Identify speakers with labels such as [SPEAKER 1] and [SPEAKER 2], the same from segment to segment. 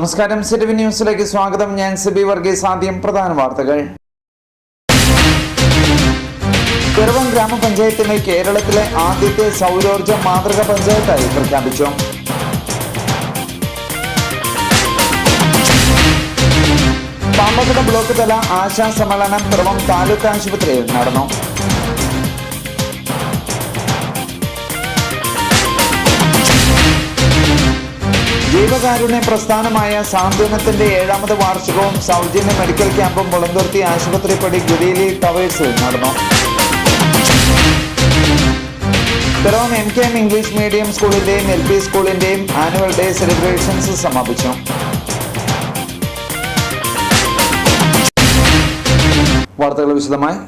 [SPEAKER 1] നമസ്കാരം, സിറ്റിവി ന്യൂസിലേക്ക് സ്വാഗതം. ഞാൻ സിബി വർഗീസ്. ആദ്യം പ്രധാന വാർത്തകൾ. പിറവം ഗ്രാമപഞ്ചായത്തിനെ കേരളത്തിലെ ആദ്യത്തെ സൗരോർജ്ജ മാതൃക പഞ്ചായത്തായി പ്രഖ്യാപിച്ചു. പാമ്പക്കട ബ്ലോക്ക് തല ആശാ സമ്മേളനം പിറവം താലൂക്ക് ആശുപത്രിയിൽ നടന്നു. ജീവകാരുണ്യ പ്രസ്ഥാനമായ സാന്ത്വനത്തിന്റെ 7ാമത് വാർഷികവും സൗജന്യ മെഡിക്കൽ ക്യാമ്പും മുളന്തുരുത്തി ആശുപത്രിപ്പടി ഗുഡീലി ടവേഴ്സിൽ നടന്നു. പിറവം MKM ഇംഗ്ലീഷ് മീഡിയം സ്കൂളിന്റെയും LP സ്കൂളിന്റെയും ആനുവൽ ഡേ സെലിബ്രേഷൻസ് സമാപിച്ചു. വാർത്തകൾ വിശദമായി.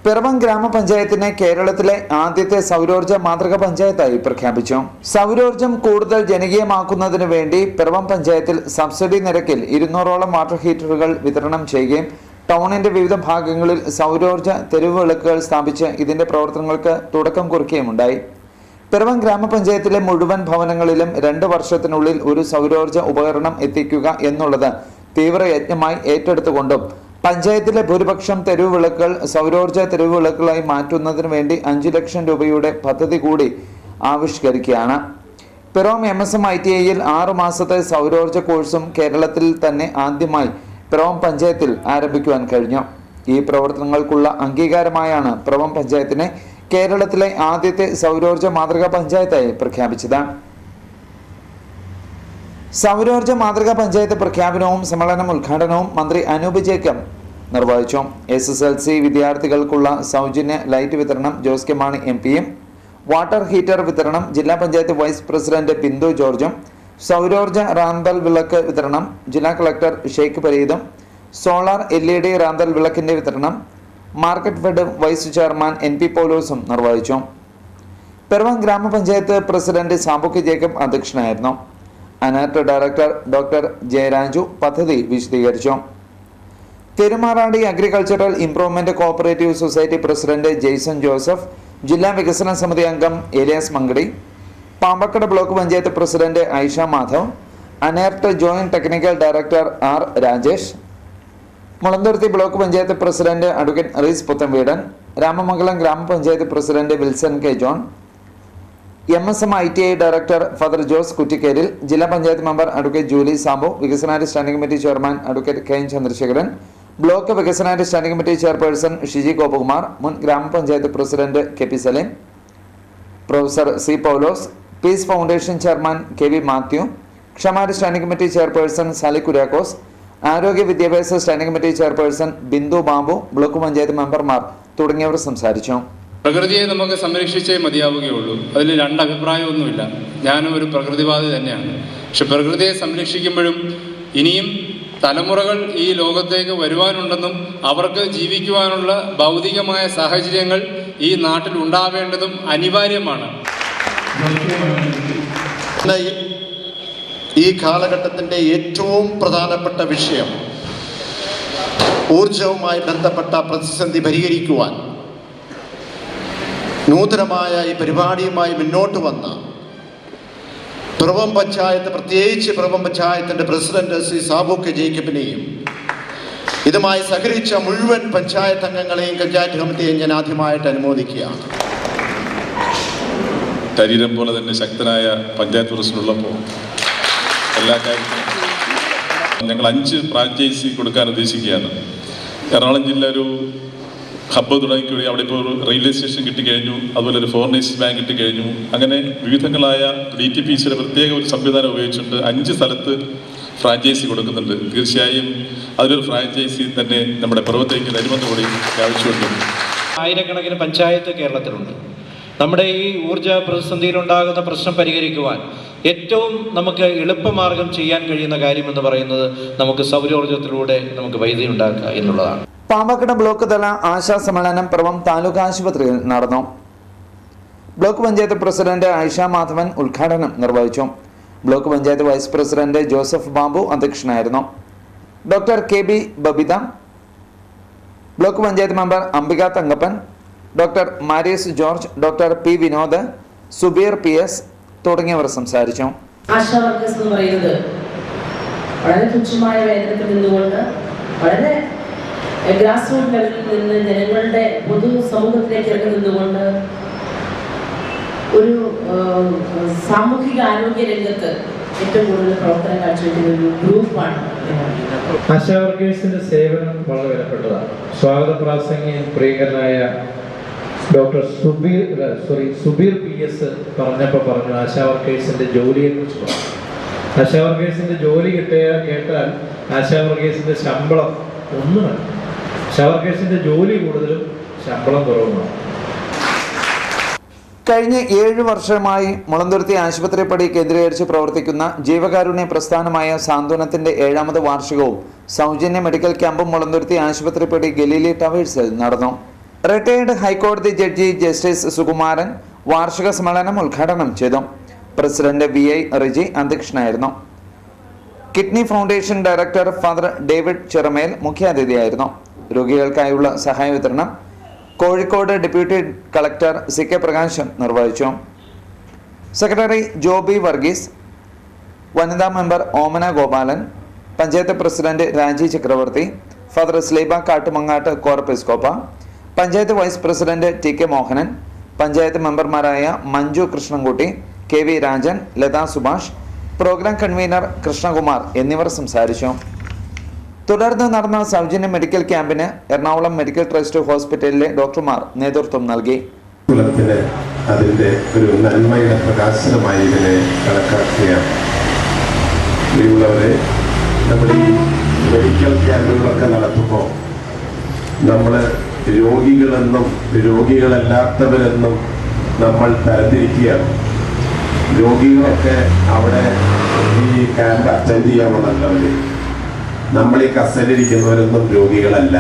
[SPEAKER 1] പിറവം ഗ്രാമപഞ്ചായത്തിനെ കേരളത്തിലെ ആദ്യത്തെ സൗരോർജ്ജ മാതൃക പഞ്ചായത്തായി പ്രഖ്യാപിച്ചു. സൗരോർജ്ജം കൂടുതൽ ജനകീയമാക്കുന്നതിന് വേണ്ടി പിറവം പഞ്ചായത്തിൽ സബ്സിഡി നിരക്കിൽ 200ഓളം വാട്ടർ ഹീറ്ററുകൾ വിതരണം ചെയ്യുകയും ടൗണിന്റെ വിവിധ ഭാഗങ്ങളിൽ സൗരോർജ്ജ തെരുവ് വിളക്കുകൾ സ്ഥാപിച്ച് ഇതിന്റെ പ്രവർത്തനങ്ങൾക്ക് തുടക്കം കുറിക്കുകയുമുണ്ടായി. പിറവം ഗ്രാമപഞ്ചായത്തിലെ മുഴുവൻ ഭവനങ്ങളിലും 2 വർഷത്തിനുള്ളിൽ ഒരു സൗരോർജ്ജ ഉപകരണം എത്തിക്കുക എന്നുള്ളത് തീവ്രയജ്ഞമായി ഏറ്റെടുത്തുകൊണ്ടും പഞ്ചായത്തിലെ ഭൂരിപക്ഷം തെരുവ് വിളക്കുകൾ സൗരോർജ്ജ തെരുവ് വിളക്കുകളായി മാറ്റുന്നതിന് വേണ്ടി 5 ലക്ഷം രൂപയുടെ പദ്ധതി കൂടി ആവിഷ്കരിക്കുകയാണ്. പിറവം MSMITIയിൽ 6 മാസത്തെ സൗരോർജ്ജ കോഴ്സും കേരളത്തിൽ തന്നെ ആദ്യമായി പിറവം പഞ്ചായത്തിൽ ആരംഭിക്കുവാൻ കഴിഞ്ഞു. ഈ പ്രവർത്തനങ്ങൾക്കുള്ള അംഗീകാരമായാണ് പിറവം പഞ്ചായത്തിനെ കേരളത്തിലെ ആദ്യത്തെ സൗരോർജ്ജ മാതൃകാ പഞ്ചായത്തായി പ്രഖ്യാപിച്ചത്. സൗരോർജ്ജ മാതൃകാ പഞ്ചായത്ത് പ്രഖ്യാപനവും സമ്മേളനം ഉദ്ഘാടനവും മന്ത്രി അനൂപ് ജേക്കബ് നിർവഹിച്ചു. SSLC വിദ്യാർത്ഥികൾക്കുള്ള സൗജന്യ ലൈറ്റ് വിതരണം ജോസ് കെ മാണി MPയും വാട്ടർ ഹീറ്റർ വിതരണം ജില്ലാ പഞ്ചായത്ത് വൈസ് പ്രസിഡന്റ് ബിന്ദു ജോർജും സൗരോർജ്ജ റാന്തൽ വിളക്ക് വിതരണം ജില്ലാ കളക്ടർ ഷെയ്ഖ് പരീദും സോളാർ LED റാന്തൽ വിളക്കിന്റെ വിതരണം Marketfed vice chairman NP പൗലോസും നിർവഹിച്ചു. പിറവം ഗ്രാമപഞ്ചായത്ത് പ്രസിഡന്റ് സാബു ജേക്കബ് അധ്യക്ഷനായിരുന്നു. അനർട്ട് ഡയറക്ടർ ഡോക്ടർ ജയരാജു പദ്ധതി വിശദീകരിച്ചു. Thirumarady agricultural improvement cooperative society president Jaison Joseph, ജില്ലാ വികസന സമിതി അംഗം Elias Mangadi, Pambakuda block panchayat president Aisha Madhav, ANERT joint technical director R Rajesh, Mulanthuruthy block panchayat president advocate Rees Puthenveedan, Ramamangalam ഗ്രാമപഞ്ചായത്ത് president Wilson K John, MSMITI director father Jose Kuttikkeril, ജില്ലാ പഞ്ചായത്ത് മെമ്പർ അഡ്വക്കേറ്റ് ജൂലി സാബു, വികസനാരി standing committee chairman advocate K Chandrasekharan, block വികസനാരി standing committee chairperson Shiji Gopakumar, മുൻ ഗ്രാമപഞ്ചായത്ത് president KP Salim, professor C Paulose, peace foundation chairman KV Mathew, ക്ഷമാരി standing committee chairperson Sally Kuriakose, ആരോഗ്യ വിദ്യാഭ്യാസ standing committee chairperson Bindu Babu, block panchayat മെമ്പർമാർ തുടങ്ങിയവർ സംസാരിച്ചു.
[SPEAKER 2] പ്രകൃതിയെ നമുക്ക് സംരക്ഷിച്ചേ മതിയാവുകയുള്ളൂ. അതിൽ 2 അഭിപ്രായമൊന്നുമില്ല. ഞാനും ഒരു പ്രകൃതിവാദി തന്നെയാണ്. പക്ഷെ പ്രകൃതിയെ സംരക്ഷിക്കുമ്പോഴും ഇനിയും തലമുറകൾ ഈ ലോകത്തേക്ക് വരുവാനുണ്ടെന്നും അവർക്ക് ജീവിക്കുവാനുള്ള ഭൗതികമായ സാഹചര്യങ്ങൾ ഈ നാട്ടിൽ ഉണ്ടാവേണ്ടതും അനിവാര്യമാണ്.
[SPEAKER 3] ഈ കാലഘട്ടത്തിൻ്റെ ഏറ്റവും പ്രധാനപ്പെട്ട വിഷയം ഊർജവുമായി ബന്ധപ്പെട്ട പ്രതിസന്ധി പരിഹരിക്കുവാൻ നൂതനമായ ഈ പരിപാടിയുമായി മുന്നോട്ട് വന്ന പിറവം പഞ്ചായത്ത്, പ്രത്യേകിച്ച് പിറവം പഞ്ചായത്തിൻ്റെ പ്രസിഡന്റ് ശ്രീ സാബു കെ ജേക്കബിനെയും ഇതുമായി സഹകരിച്ച മുഴുവൻ പഞ്ചായത്ത് അംഗങ്ങളെയും പഞ്ചായത്ത് കമ്മിറ്റിയെയും ഞാൻ ആദ്യമായിട്ട് അനുമോദിക്കുകയാണ്.
[SPEAKER 4] ശരീരം പോലെ തന്നെ ശക്തനായ പഞ്ചായത്ത് പ്രസിഡന്റുള്ളപ്പോൾ എല്ലാ കാര്യത്തിലും ഞങ്ങൾ 5 ഫ്രാഞ്ചൈസി കൊടുക്കാൻ ഉദ്ദേശിക്കുകയാണ്. എറണാകുളം ജില്ല ഒരു ഹബ്ബ് തുടങ്ങിക്കൂടി. അവിടെ ഇപ്പോൾ ഒരു റെയിൽവേ സ്റ്റേഷൻ കിട്ടിക്കഴിഞ്ഞു, അതുപോലെ ഒരു ഫോറിനേഴ്സ് ബാങ്ക് കിട്ടിക്കഴിഞ്ഞു. അങ്ങനെ വിവിധങ്ങളായ DTPCയുടെ പ്രത്യേക ഒരു സംവിധാനം ഉപയോഗിച്ചുകൊണ്ട് 5 സ്ഥലത്ത് ഫ്രാഞ്ചൈസി കൊടുക്കുന്നുണ്ട്. തീർച്ചയായും അതിലൊരു ഫ്രാഞ്ചൈസി തന്നെ നമ്മുടെ പിറവത്തേക്ക് തരുമെന്ന് കൂടി ആവശ്യമുണ്ട്.
[SPEAKER 5] ആയിരക്കണക്കിന് പഞ്ചായത്ത് കേരളത്തിലുണ്ട്. നമ്മുടെ ഈ ഊർജ പ്രതിസന്ധിയിലുണ്ടാകുന്ന പ്രശ്നം പരിഹരിക്കുവാൻ ഏറ്റവും നമുക്ക് എളുപ്പമാർഗം ചെയ്യാൻ കഴിയുന്ന കാര്യം എന്ന് പറയുന്നത് നമുക്ക് സൗരോർജ്ജത്തിലൂടെ നമുക്ക് വൈദ്യുതി ഉണ്ടാക്കുക എന്നുള്ളതാണ്.
[SPEAKER 1] പാമ്പക്കട ബ്ലോക്ക് തല ആശാ സമ്മേളനം പിറവം താലൂക്ക് ആശുപത്രിയിൽ നടന്നു. ബ്ലോക്ക് പഞ്ചായത്ത് പ്രസിഡന്റ് ഐഷ മാധവൻ ഉദ്ഘാടനം നിർവഹിച്ചു. Block panchayat vice president Joseph Babu അധ്യക്ഷനായിരുന്നു. Doctor KB Babitha, block panchayat member Ambika Thankappan, doctor Marius George, doctor P Vinod, Subeer PS തുടങ്ങിയവർ സംസാരിച്ചു.
[SPEAKER 6] ആശാ വർക്കേഴ്സ് എന്ന് പറയുന്നത് വളരെ തുച്ഛമായ വേതനത്തിൽ നിന്നുകൊണ്ട് വളരെ ഗ്രാസ് റൂട്ട് ലെവലിൽ നിന്ന് ജനങ്ങളുടെ പൊതു സമൂഹത്തിലേക്ക് ഇറങ്ങി നിന്നുകൊണ്ട് ഒരു സാമൂഹിക ആരോഗ്യ രംഗത്ത് ഏറ്റവും കൂടുതൽ പ്രവർത്തനം കാഴ്ചവെക്കുന്ന ഒരു ഗ്രൂപ്പാണ്.
[SPEAKER 5] ആശാ വർക്കേഴ്സിന്റെ സേവനം വളരെ വിലപ്പെട്ടതാണ്. സ്വാഗത പ്രാസംഗികൻ പ്രിയങ്കരനായ ഡോക്ടർ സുബീർ PS പറഞ്ഞപ്പോൾ പറഞ്ഞു ആശാ വർക്കേഴ്സിന്റെ ജോലിയെ കുറിച്ച് പറഞ്ഞു. ആശാ വർക്കേഴ്സിന്റെ ജോലി കേട്ടാൽ ആശാ വർക്കേഴ്സിന്റെ ശമ്പളം ഒന്നുമല്ല. ആശാ വർക്കേഴ്സിന്റെ ജോലി കൂടുതലും ശമ്പളം കുറവുമാണ്.
[SPEAKER 1] കഴിഞ്ഞ 7 വർഷമായി മുളന്തുരുത്തി ആശുപത്രിപ്പടി കേന്ദ്രീകരിച്ച് പ്രവർത്തിക്കുന്ന ജീവകാരുണ്യ പ്രസ്ഥാനമായ സാന്ത്വനത്തിന്റെ 7ാമത് വാർഷികവും സൗജന്യ മെഡിക്കൽ ക്യാമ്പും മുളന്തുരുത്തി ആശുപത്രിപ്പടി ഗലീലി ടവേഴ്സിൽ നടന്നു. റിട്ടയർഡ് ഹൈക്കോടതി ജഡ്ജി ജസ്റ്റിസ് സുകുമാരൻ വാർഷിക സമ്മേളനം ഉദ്ഘാടനം ചെയ്തു. പ്രസിഡന്റ് VI റിജി അധ്യക്ഷനായിരുന്നു. Kidney foundation director father David Chiramel മുഖ്യാതിഥിയായിരുന്നു. രോഗികൾക്കായുള്ള സഹായ വിതരണം Kozhikode deputy collector CK Prakashan നിർവഹിച്ചു. സെക്രട്ടറി ജോബി വർഗീസ്, വനിതാ member Omana Gopalan, panchayat president Raji Chakravarthy, father Sleeba Kattumangattu കോർപ്പിസ്കോപ്പ, panchayat vice president TK Mohanan, panchayat മെമ്പർമാരായ Manju Krishnankutty, KV Rajan, Latha Subhash, programme convener Krishnakumar എന്നിവർ സംസാരിച്ചു. തുടർന്ന് നടന്ന സൗജന്യ മെഡിക്കൽ ക്യാമ്പിന് എറണാകുളം മെഡിക്കൽ ട്രസ്റ്റ് ഹോസ്പിറ്റലിലെ ഡോക്ടർമാർ നേതൃത്വം നൽകി.
[SPEAKER 7] കുലത്തിന് അതിൻ്റെ ഒരു നന്മയുടെ പ്രകാശനമായി ഇതിനെ കണക്കാക്കുകയാണ്. പ്രിയമുള്ളവരെ, നമ്മൾ ഈ മെഡിക്കൽ ക്യാമ്പുകളൊക്കെ നടത്തുമ്പോൾ നമ്മൾ രോഗികളെന്നും രോഗികളല്ലാത്തവരെന്നും നമ്മൾ തരംതിരിക്കുകയാണ്. രോഗികളൊക്കെ അവിടെ ഈ ക്യാമ്പ് അറ്റൻഡ് ചെയ്യാമെന്നല്ലവർ. നമ്മൾ ഈ കസേരയിരിക്കുന്നവരൊന്നും രോഗികളല്ല.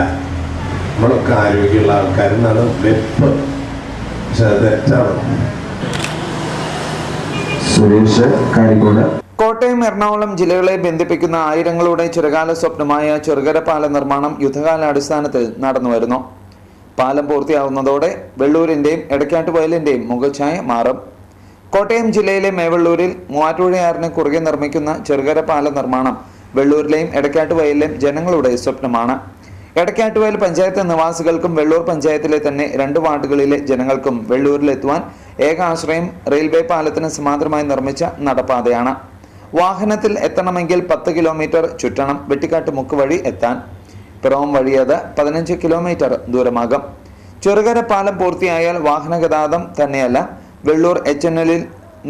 [SPEAKER 7] നമ്മളൊക്കെ ആരോഗ്യമുള്ള ആൾക്കാരെന്നാണ് വെപ്പ്. പക്ഷെ അത് തെറ്റാണ്. സുരേഷ് കാണിക്കോട്.
[SPEAKER 1] കോട്ടയം എറണാകുളം ജില്ലകളെ ബന്ധിപ്പിക്കുന്ന ആയിരങ്ങളുടെ ചിരകാല സ്വപ്നമായ ചെറുകര പാല നിർമ്മാണം യുദ്ധകാലാടിസ്ഥാനത്തിൽ നടന്നുവരുന്നു. പാലം പൂർത്തിയാവുന്നതോടെ വെള്ളൂരിന്റെയും എടക്കാട്ടുവയലിന്റെയും മുഖച്ഛായ മാറും. കോട്ടയം ജില്ലയിലെ മേവള്ളൂരിൽ മൂവാറ്റുപുഴയാറിന് കുറുകെ നിർമ്മിക്കുന്ന ചെറുകര പാല നിർമ്മാണം വെള്ളൂരിലെയും എടക്കാട്ടുവയലിലെയും ജനങ്ങളുടെ സ്വപ്നമാണ്. എടക്കാട്ടുവയൽ പഞ്ചായത്ത് നിവാസികൾക്കും വെള്ളൂർ പഞ്ചായത്തിലെ തന്നെ 2 വാർഡുകളിലെ ജനങ്ങൾക്കും വെള്ളൂരിലെത്തുവാൻ ഏക ആശ്രയം റെയിൽവേ പാലത്തിന് സമാന്തരമായി നിർമ്മിച്ച നടപ്പാതയാണ്. വാഹനത്തിൽ എത്തണമെങ്കിൽ 10 കിലോമീറ്റർ ചുറ്റണം. വെട്ടിക്കാട്ട് മുക്ക് വഴി എത്താൻ പിറവം വഴിയത് 15 കിലോമീറ്റർ ദൂരമാകും. ചെറുകര പാലം പൂർത്തിയായാൽ വാഹനഗതാഗതം തന്നെയല്ല, വെള്ളൂർ HNL-ൽ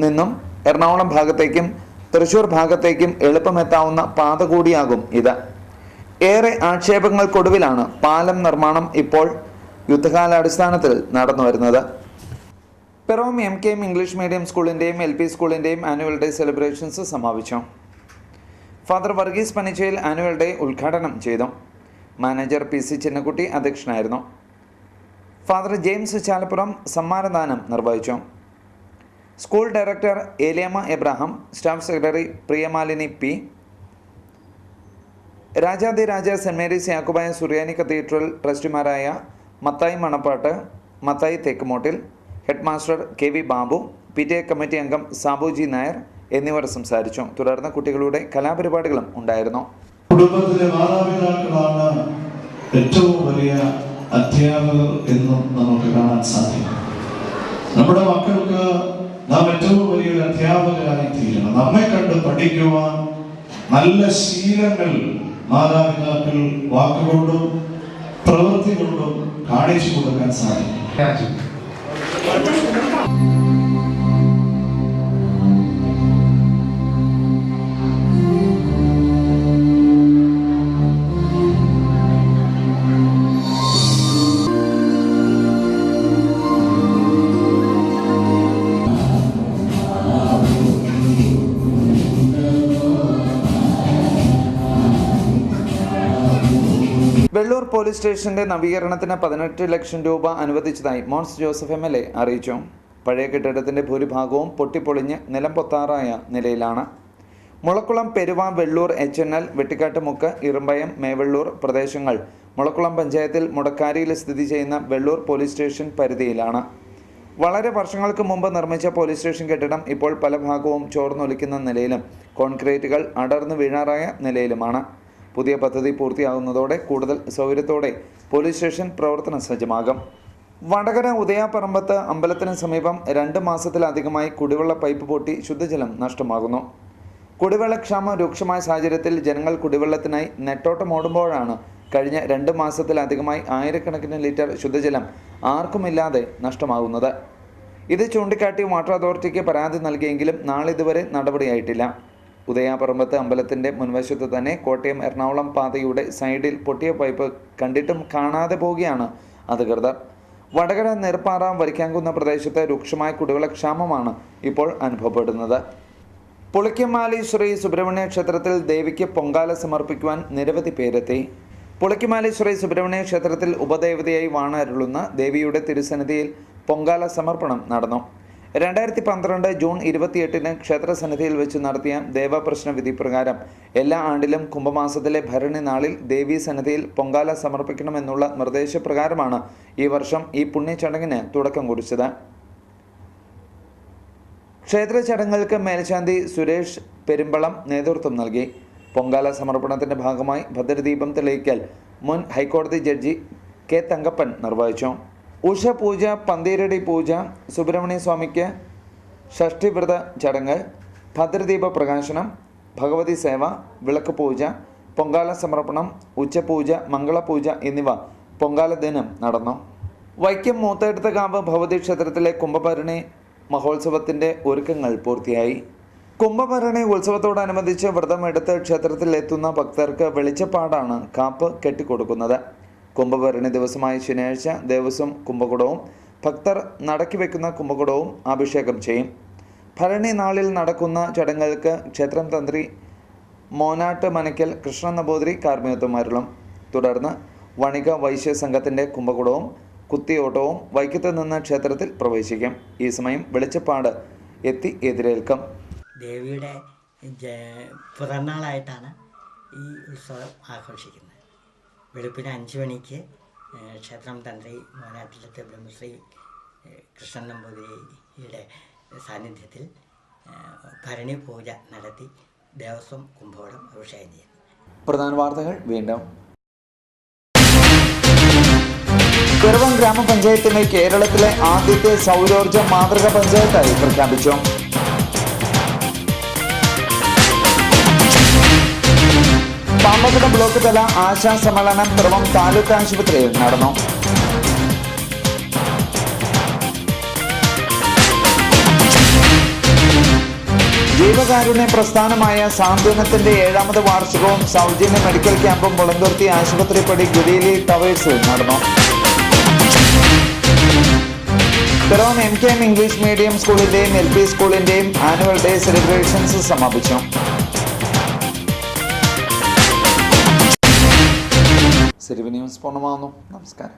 [SPEAKER 1] നിന്നും എറണാകുളം ഭാഗത്തേക്കും തൃശൂർ ഭാഗത്തേക്കും എളുപ്പമെത്താവുന്ന പാത കൂടിയാകും ഇത്. ഏറെ ആക്ഷേപങ്ങൾക്കൊടുവിലാണ് പാലം നിർമ്മാണം ഇപ്പോൾ യുദ്ധകാലാടിസ്ഥാനത്തിൽ നടന്നുവരുന്നത്. പിറവം MKM ഇംഗ്ലീഷ് മീഡിയം സ്കൂളിൻ്റെയും LP സ്കൂളിൻ്റെയും ആനുവൽ ഡേ സെലിബ്രേഷൻസ് സമാപിച്ചു. Father Varghese Panichayil annual day ഉദ്ഘാടനം ചെയ്തു. മാനേജർ PC ചിന്നക്കുട്ടി അധ്യക്ഷനായിരുന്നു. ഫാദർ ജെയിംസ് ചാലപ്പുറം സമ്മാനദാനം നിർവഹിച്ചു. School director Aleyamma Abraham, staff secretary Priyamalini P, Rajathiraja saint Mary's Yakobaya Suriyani cathedral ട്രസ്റ്റിമാരായ Mathai Manappattu, Mathai Thekkumottil, head master KV Babu, PTA committee അംഗം സാബുജി നായർ എന്നിവർ സംസാരിച്ചു. തുടർന്ന് കുട്ടികളുടെ കലാപരിപാടികളും ഉണ്ടായിരുന്നു.
[SPEAKER 8] കുടുംബത്തിലെ മാതാപിതാക്കളാണ് ഏറ്റവും വലിയ അധ്യാപകർ എന്നും നമുക്ക് കാണാൻ സാധിക്കും. നമ്മുടെ മക്കൾക്ക് നാം ഏറ്റവും വലിയൊരു അധ്യാപകരായി തീരണം. നമ്മെ കണ്ട് പഠിക്കുവാൻ നല്ല ശീലങ്ങൾ മാതാപിതാക്കൾ വാക്കുകൊണ്ടും പ്രവൃത്തി കൊണ്ടും കാണിച്ചു കൊടുക്കാൻ സാധിക്കും.
[SPEAKER 1] വെള്ളൂർ പോലീസ് സ്റ്റേഷന്റെ നവീകരണത്തിന് 18 ലക്ഷം രൂപ അനുവദിച്ചതായി മോൻസ് ജോസഫ് MLA അറിയിച്ചു. പഴയ കെട്ടിടത്തിന്റെ ഭൂരിഭാഗവും പൊട്ടിപ്പൊളിഞ്ഞ് നിലം പൊത്താറായ നിലയിലാണ്. മുളക്കുളം, പെരുവ, വെള്ളൂർ, HNL, വെട്ടിക്കാട്ട് മുക്ക്, ഇറുമ്പയം, മേവെള്ളൂർ പ്രദേശങ്ങൾ മുളക്കുളം പഞ്ചായത്തിൽ മുടക്കാരിയിൽ സ്ഥിതി ചെയ്യുന്ന വെള്ളൂർ പോലീസ് സ്റ്റേഷൻ പരിധിയിലാണ്. വളരെ വർഷങ്ങൾക്ക് മുമ്പ് നിർമ്മിച്ച പോലീസ് സ്റ്റേഷൻ കെട്ടിടം ഇപ്പോൾ പല ഭാഗവും ചോർന്നൊലിക്കുന്ന നിലയിലും കോൺക്രീറ്റുകൾ അടർന്നു വീഴാറായ നിലയിലുമാണ്. പുതിയ പദ്ധതി പൂർത്തിയാകുന്നതോടെ കൂടുതൽ സൗകര്യത്തോടെ പോലീസ് സ്റ്റേഷൻ പ്രവർത്തന സജ്ജമാകും. വടകര ഉദയാപറമ്പത്ത് അമ്പലത്തിന് സമീപം 2 മാസത്തിലധികമായി കുടിവെള്ള പൈപ്പ് പൊട്ടി ശുദ്ധജലം നഷ്ടമാകുന്നു. കുടിവെള്ളക്ഷാമം രൂക്ഷമായ സാഹചര്യത്തിൽ ജനങ്ങൾ കുടിവെള്ളത്തിനായി നെട്ടോട്ടമോടുമ്പോഴാണ് കഴിഞ്ഞ 2 മാസത്തിലധികമായി ആയിരക്കണക്കിന് ലിറ്റർ ശുദ്ധജലം ആർക്കുമില്ലാതെ നഷ്ടമാകുന്നത്. ഇത് ചൂണ്ടിക്കാട്ടി വാട്ടർ അതോറിറ്റിക്ക് പരാതി നൽകിയെങ്കിലും നാളിതുവരെ നടപടിയായിട്ടില്ല. ഉദയാപറമ്പത്ത് അമ്പലത്തിൻ്റെ മുൻവശത്ത് തന്നെ കോട്ടയം എറണാകുളം പാതയുടെ സൈഡിൽ പൊട്ടിയ പൈപ്പ് കണ്ടിട്ടും കാണാതെ പോവുകയാണ് അധികൃതർ. വടകര നെർപ്പാറ വരിക്കാങ്കുന്ന പ്രദേശത്ത് രൂക്ഷമായ കുടിവെള്ളക്ഷാമമാണ് ഇപ്പോൾ അനുഭവപ്പെടുന്നത്. പുളിക്കമാലി ശ്രീ സുബ്രഹ്മണ്യ ക്ഷേത്രത്തിൽ ദേവിക്ക് പൊങ്കാല സമർപ്പിക്കുവാൻ നിരവധി പേരെത്തി. പുളിക്കമാലി ശ്രീ സുബ്രഹ്മണ്യ ക്ഷേത്രത്തിൽ ഉപദേവതയായി വാണരുളുന്ന ദേവിയുടെ തിരുസന്നിധിയിൽ പൊങ്കാല സമർപ്പണം നടന്നു. 2012 ജൂൺ 28 ക്ഷേത്രസന്നിധിയിൽ വെച്ച് നടത്തിയ ദേവപ്രശ്ന വിധി പ്രകാരം എല്ലാ ആണ്ടിലും കുംഭമാസത്തിലെ ഭരണി നാളിൽ ദേവീ സന്നിധിയിൽ പൊങ്കാല സമർപ്പിക്കണമെന്നുള്ള നിർദ്ദേശപ്രകാരമാണ് ഈ വർഷം ഈ പുണ്യചടങ്ങിന് തുടക്കം കുറിച്ചത്. ക്ഷേത്ര ചടങ്ങുകൾക്ക് മേൽശാന്തി സുരേഷ് പെരുമ്പളം നേതൃത്വം നൽകി. പൊങ്കാല സമർപ്പണത്തിൻ്റെ ഭാഗമായി ഭദ്രദീപം തെളിയിക്കൽ മുൻ ഹൈക്കോടതി ജഡ്ജി കെ തങ്കപ്പൻ നിർവഹിച്ചു. ഉഷ പൂജ, പന്തീരടി പൂജ, സുബ്രഹ്മണ്യ സ്വാമിക്ക് ഷഷ്ഠിവ്രത ചടങ്ങ്, ഭദ്രദീപ പ്രകാശനം, ഭഗവതി സേവ, വിളക്ക് പൂജ, പൊങ്കാല സമർപ്പണം, ഉച്ചപൂജ, മംഗളപൂജ എന്നിവ പൊങ്കാല ദിനം നടന്നു. വൈക്കം മൂത്തേടത്തുകാവ് ഭഗവതി ക്ഷേത്രത്തിലെ കുംഭഭരണി മഹോത്സവത്തിൻ്റെ ഒരുക്കങ്ങൾ പൂർത്തിയായി. കുംഭഭരണി ഉത്സവത്തോടനുബന്ധിച്ച് വ്രതമെടുത്ത് ക്ഷേത്രത്തിൽ എത്തുന്ന ഭക്തർക്ക് വെളിച്ചപ്പാടാണ് കാപ്പ് കെട്ടിക്കൊടുക്കുന്നത്. കുംഭഭരണി ദിവസമായ ശനിയാഴ്ച ദേവസ്വം കുംഭകുടവും ഭക്തർ നടക്കി വയ്ക്കുന്ന കുംഭകുടവും അഭിഷേകം ചെയ്യും. ഭരണി നാളിൽ നടക്കുന്ന ചടങ്ങുകൾക്ക് ക്ഷേത്രം തന്ത്രി മോനാട്ട് മനയ്ക്കൽ കൃഷ്ണൻ നമ്പൂതിരി കാർമ്മികത്വം അരുളും. തുടർന്ന് വണിക വൈശ്യ സംഘത്തിൻ്റെ കുംഭകുടവും കുത്തിയോട്ടവും വൈക്കത്ത് നിന്ന് ക്ഷേത്രത്തിൽ പ്രവേശിക്കും. ഈ സമയം വെളിച്ചപ്പാട് എത്തി എതിരേൽക്കും.
[SPEAKER 9] ദേവിയുടെ പിറന്നാളായിട്ടാണ് ഈ ഉത്സവം ആഘോഷിക്കുന്നത്. വെളുപ്പിന് 5 മണിക്ക് ക്ഷേത്രം തന്ത്രി മോനാട്ടിലത്തെ ബ്രഹ്മശ്രീ കൃഷ്ണൻ നമ്പൂതിരിയുടെ സാന്നിധ്യത്തിൽ ഭരണി പൂജ നടത്തി ദേവസ്വം കുംഭകോണം അഭിഷേകം ചെയ്യുന്നു.
[SPEAKER 1] പ്രധാന വാർത്തകൾ വീണ്ടും. പിറവം ഗ്രാമപഞ്ചായത്തിനെ കേരളത്തിലെ ആദ്യത്തെ സൗരോർജ്ജ മാതൃക പഞ്ചായത്തായി പ്രഖ്യാപിച്ചു. പാമ്പക്കട ബ്ലോക്ക് തല ആശാ സമ്മേളനം പിറവം താലൂക്ക് ആശുപത്രിയിൽ നടന്നു. ജീവകാരുണ്യ പ്രസ്ഥാനമായ സാന്ത്വനത്തിന്റെ 7ാമത് വാർഷികവും സൗജന്യ മെഡിക്കൽ ക്യാമ്പും മുളന്തുരുത്തി ആശുപത്രിപ്പടി ഗുരീലി ടവേഴ്സിൽ നടന്നു. പിറവം MKM ഇംഗ്ലീഷ് മീഡിയം സ്കൂളിന്റെയും LP സ്കൂളിന്റെയും ആനുവൽ ഡേ സെലിബ്രേഷൻസ് സമാപിച്ചു. സിരിവി ന്യൂസ് പൂർണ്ണമാകുന്നു. നമസ്കാരം.